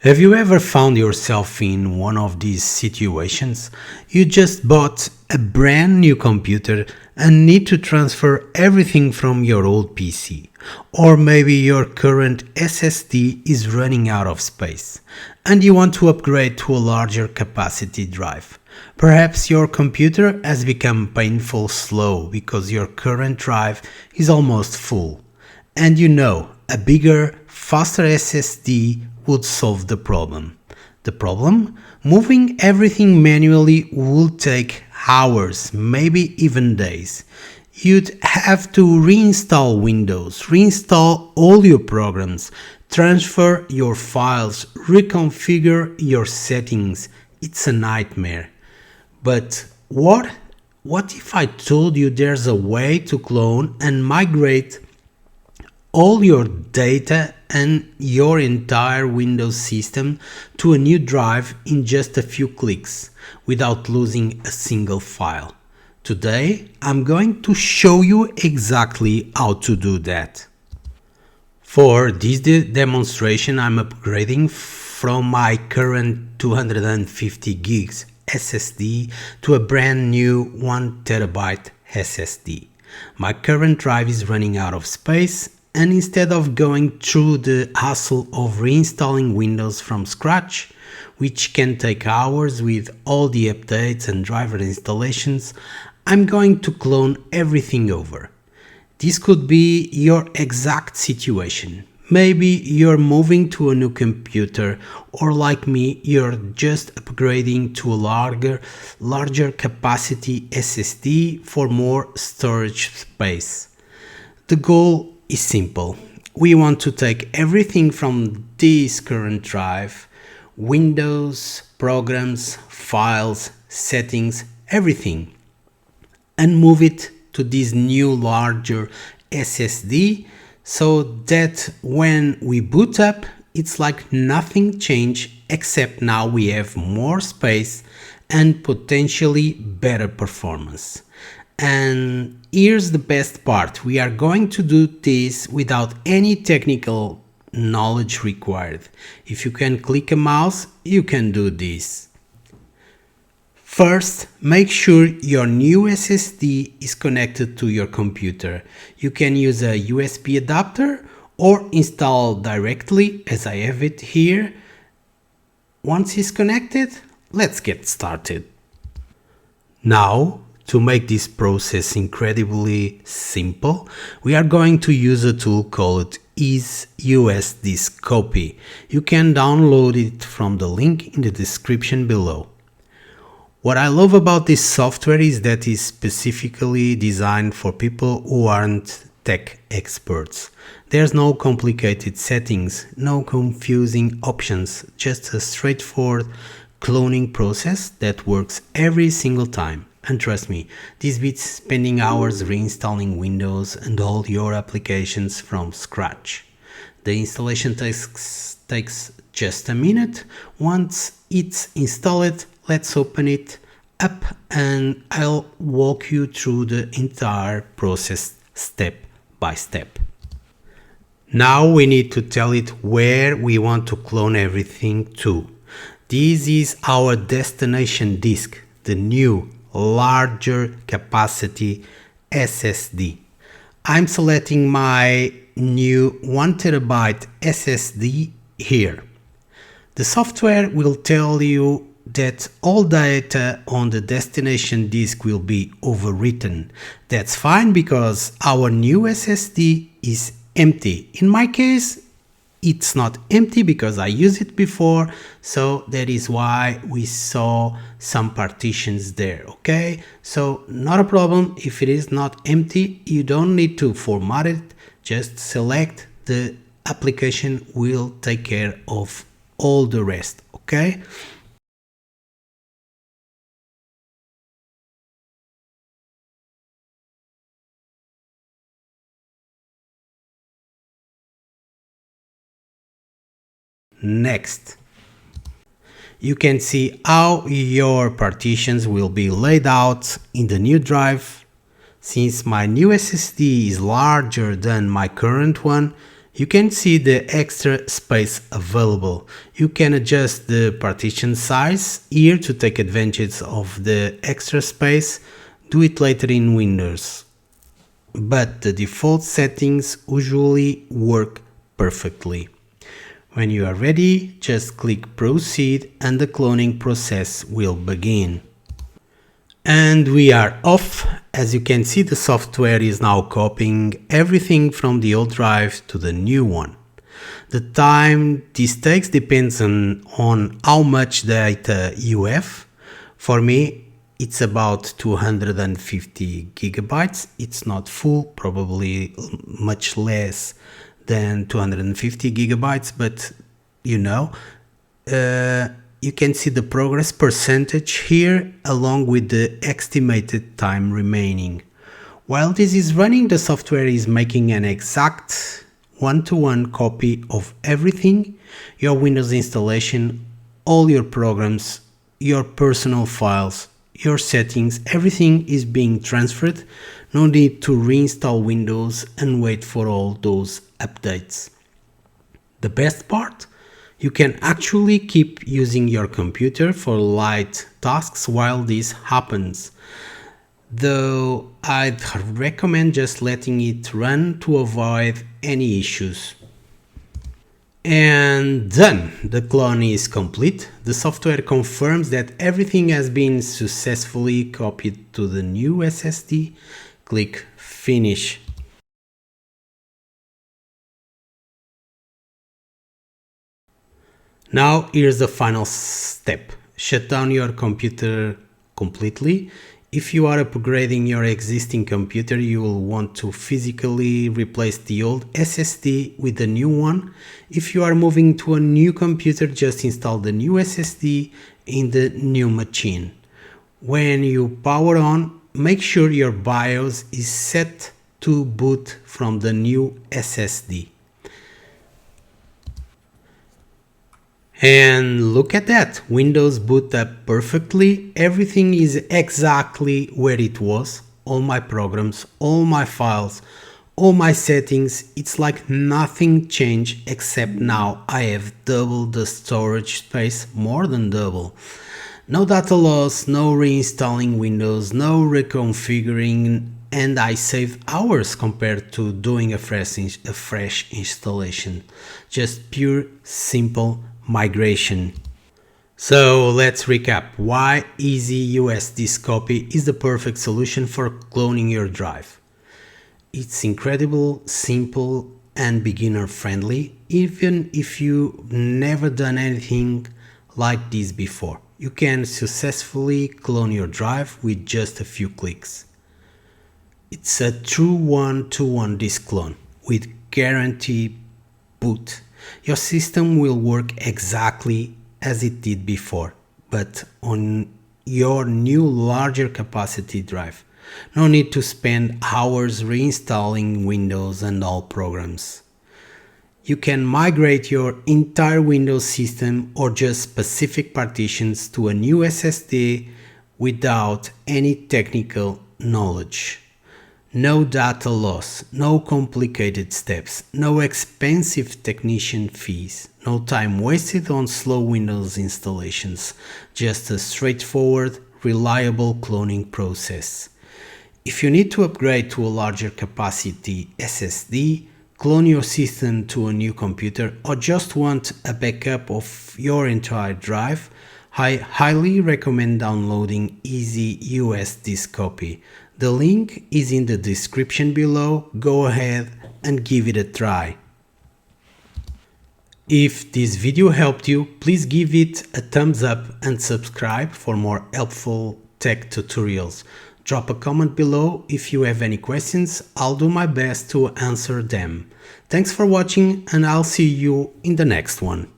Have you ever found yourself in one of these situations? You just bought a brand new computer and need to transfer everything from your old PC. Or maybe your current SSD is running out of space and you want to upgrade to a larger capacity drive. Perhaps your computer has become painfully slow because your current drive is almost full. And you know, a bigger, faster SSD would solve the problem. The problem? Moving everything manually would take hours, maybe even days. You'd have to reinstall Windows, reinstall all your programs, transfer your files, reconfigure your settings. It's a nightmare. But what if I told you there's a way to clone and migrate all your data and your entire Windows system to a new drive in just a few clicks without losing a single file? Today, I'm going to show you exactly how to do that. For this demonstration, I'm upgrading from my current 250 gigs SSD to a brand new 1 terabyte SSD. My current drive is running out of space, and instead of going through the hassle of reinstalling Windows from scratch, which can take hours with all the updates and driver installations, I'm going to clone everything over. This could be your exact situation. Maybe you're moving to a new computer, or like me, you're just upgrading to a larger capacity SSD for more storage space. The goal is simple. We want to take everything from this current drive, Windows, programs, files, settings, everything, and move it to this new larger SSD so that when we boot up, it's like nothing changed, except now we have more space and potentially better performance. And here's the best part. We are going to do this without any technical knowledge required. If you can click a mouse, you can do this. First, make sure your new SSD is connected to your computer. You can use a USB adapter or install directly, as I have it here. Once it's connected, let's get started. Now, to make this process incredibly simple, we are going to use a tool called EaseUS Disk Copy. You can download it from the link in the description below. What I love about this software is that it's specifically designed for people who aren't tech experts. There's no complicated settings, no confusing options, just a straightforward cloning process that works every single time. And trust me, this beats spending hours reinstalling Windows and all your applications from scratch. The installation takes just a minute. Once it's installed, let's open it up and I'll walk you through the entire process step by step. Now we need to tell it where we want to clone everything to. This is our destination disk, the new larger capacity SSD. I'm selecting my new 1 terabyte SSD here. The software will tell you that all data on the destination disk will be overwritten. That's fine because our new SSD is empty. In my case, it's not empty because I used it before, so that is why we saw some partitions there, okay? So not a problem if it is not empty. You don't need to format it, just select. The application will take care of all the rest, okay? Next, you can see how your partitions will be laid out in the new drive. Since my new SSD is larger than my current one, You can see the extra space available. You can adjust the partition size here to take advantage of the extra space. Do it later in Windows. But the default settings usually work perfectly. When you are ready, just click proceed and the cloning process will begin. And we are off. As you can see, the software is now copying everything from the old drive to the new one. The time this takes depends on how much data you have. For me, it's about 250 gigabytes. It's not full, probably much less than 250 gigabytes, but you know, you can see the progress percentage here along with the estimated time remaining. While this is running, the software is making an exact one-to-one copy of everything: your Windows installation, all your programs, your personal files, your settings. Everything is being transferred. No need to reinstall Windows and wait for all those updates. The best part? You can actually keep using your computer for light tasks while this happens. Though I'd recommend just letting it run to avoid any issues. And done! The clone is complete. The software confirms that everything has been successfully copied to the new SSD. Click Finish. Now here's the final step. Shut down your computer completely. If you are upgrading your existing computer, you will want to physically replace the old SSD with the new one. If you are moving to a new computer, just install the new SSD in the new machine. When you power on, make sure your BIOS is set to boot from the new SSD. And look at that, Windows boot up perfectly. Everything is exactly where it was. All my programs, all my files, all my settings. It's like nothing changed, except now I have double the storage space, more than double. No data loss, no reinstalling Windows, no reconfiguring, and I saved hours compared to doing a fresh installation. Just pure, simple migration. So let's recap why EaseUS Disk Copy is the perfect solution for cloning your drive. It's incredible, simple, and beginner friendly. Even if you've never done anything like this before, you can successfully clone your drive with just a few clicks. It's a true one-to-one disk clone with guaranteed boot. Your system will work exactly as it did before, but on your new larger capacity drive. No need to spend hours reinstalling Windows and all programs. You can migrate your entire Windows system or just specific partitions to a new SSD without any technical knowledge. No data loss, no complicated steps, no expensive technician fees, no time wasted on slow Windows installations, just a straightforward, reliable cloning process. If you need to upgrade to a larger capacity SSD, clone your system to a new computer, or just want a backup of your entire drive, I highly recommend downloading EaseUS Disk Copy. The link is in the description below. Go ahead and give it a try. If this video helped you, please give it a thumbs up and subscribe for more helpful tech tutorials. Drop a comment below if you have any questions. I'll do my best to answer them. Thanks for watching, and I'll see you in the next one.